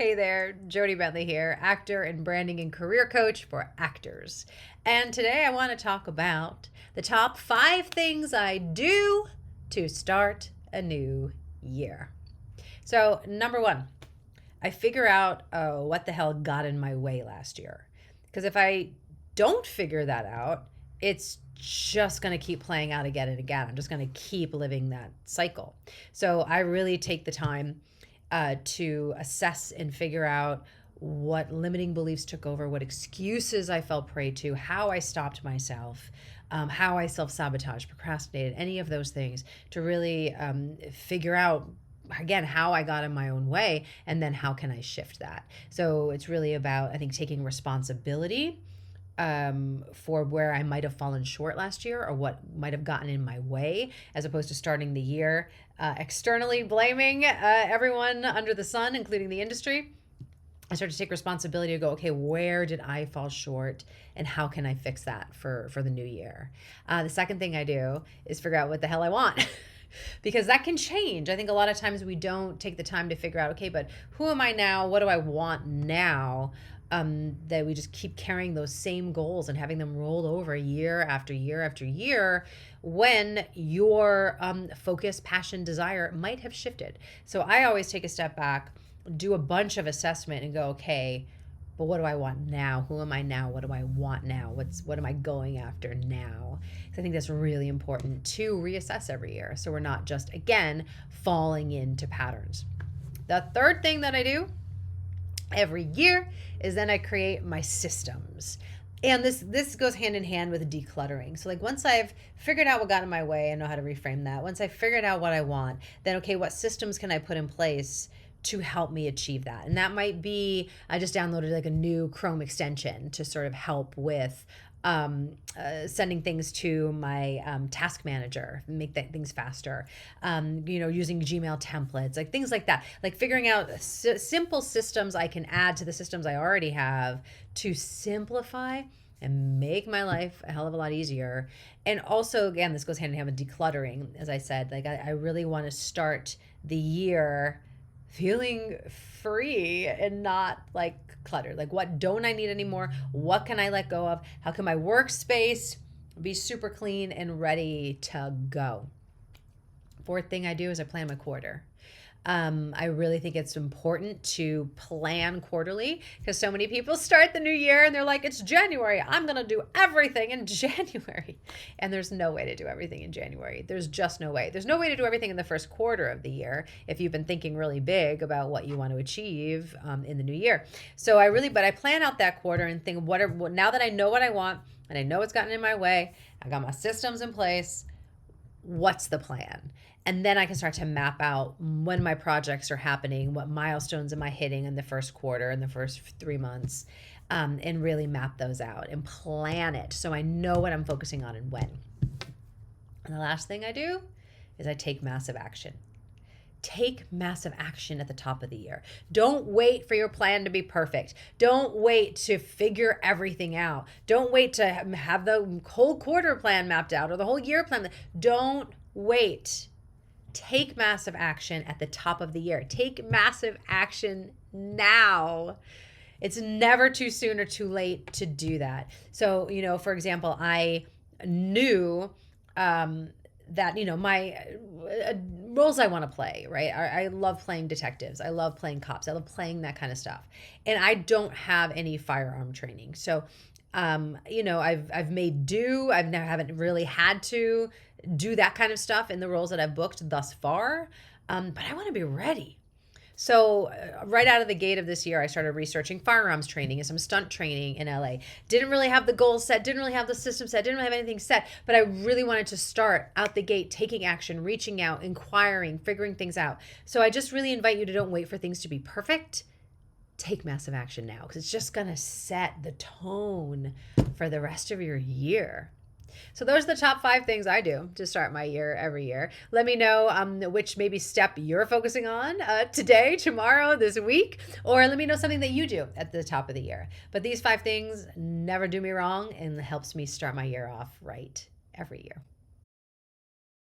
Hey there, Jody Bentley here, actor and branding and career coach for actors. And today I want to talk about the top 5 things I do to start a new year. So, number 1, I figure out what the hell got in my way last year. Because if I don't figure that out, it's just going to keep playing out again and again. I'm just going to keep living that cycle. So I really take the time to assess and figure out what limiting beliefs took over, what excuses I fell prey to, how I stopped myself, how I self sabotaged, procrastinated, any of those things to really figure out again how I got in my own way, and then how can I shift that. So it's really about, I think, taking responsibility for where I might have fallen short last year or what might have gotten in my way, as opposed to starting the year externally blaming everyone under the sun, including the industry. I start to take responsibility to go, okay, where did I fall short and how can I fix that for the new year? The second thing I do is figure out what the hell I want. Because that can change. I think a lot of times we don't take the time to figure out, okay, but who am I now? What do I want now? That we just keep carrying those same goals and having them rolled over year after year after year when your focus, passion, desire might have shifted. So I always take a step back, do a bunch of assessment and go, okay, but what do I want now? Who am I now? What do I want now? What am I going after now? So I think that's really important to reassess every year, so we're not just, again, falling into patterns. The third thing that I do every year is then I create my systems. And this goes hand in hand with decluttering. So like once I've figured out what got in my way, I know how to reframe that. Once I figured out what I want, then okay, what systems can I put in place to help me achieve that? And that might be, I just downloaded like a new Chrome extension to sort of help with sending things to my task manager, make things faster, using Gmail templates, like things like that, like figuring out simple systems I can add to the systems I already have to simplify and make my life a hell of a lot easier. And also, again, this goes hand in hand with decluttering. As I said, like I really want to start the year feeling free and not like cluttered. Like, what don't I need anymore? What can I let go of? How can my workspace be super clean and ready to go? Fourth thing I do is I plan my quarter. I really think it's important to plan quarterly, because so many people start the new year and they're like, it's January, I'm going to do everything in January. And there's no way to do everything in January. There's just no way. There's no way to do everything in the first quarter of the year if you've been thinking really big about what you want to achieve in the new year. So I plan out that quarter and think, now that I know what I want and I know what's gotten in my way, I got my systems in place, what's the plan? And then I can start to map out when my projects are happening, what milestones am I hitting in the first quarter, in the first 3 months, and really map those out and plan it so I know what I'm focusing on and when. And the last thing I do is I take massive action. Take massive action at the top of the year. Don't wait for your plan to be perfect. Don't wait to figure everything out. Don't wait to have the whole quarter plan mapped out or the whole year plan. Don't wait. Take massive action at the top of the year. Take massive action now. It's never too soon or too late to do that. So, for example, I knew that, my roles I want to play, right? I love playing detectives. I love playing cops. I love playing that kind of stuff. And I don't have any firearm training. So, I've made do. Haven't really had to do that kind of stuff in the roles that I've booked thus far. But I want to be ready. So right out of the gate of this year, I started researching firearms training and some stunt training in LA. Didn't really have the goals set, didn't really have the system set, didn't really have anything set, but I really wanted to start out the gate, taking action, reaching out, inquiring, figuring things out. So I just really invite you to don't wait for things to be perfect. Take massive action now, because it's just going to set the tone for the rest of your year. So those are the top 5 things I do to start my year every year. Let me know which maybe step you're focusing on today, tomorrow, this week, or let me know something that you do at the top of the year. But these 5 things never do me wrong and helps me start my year off right every year.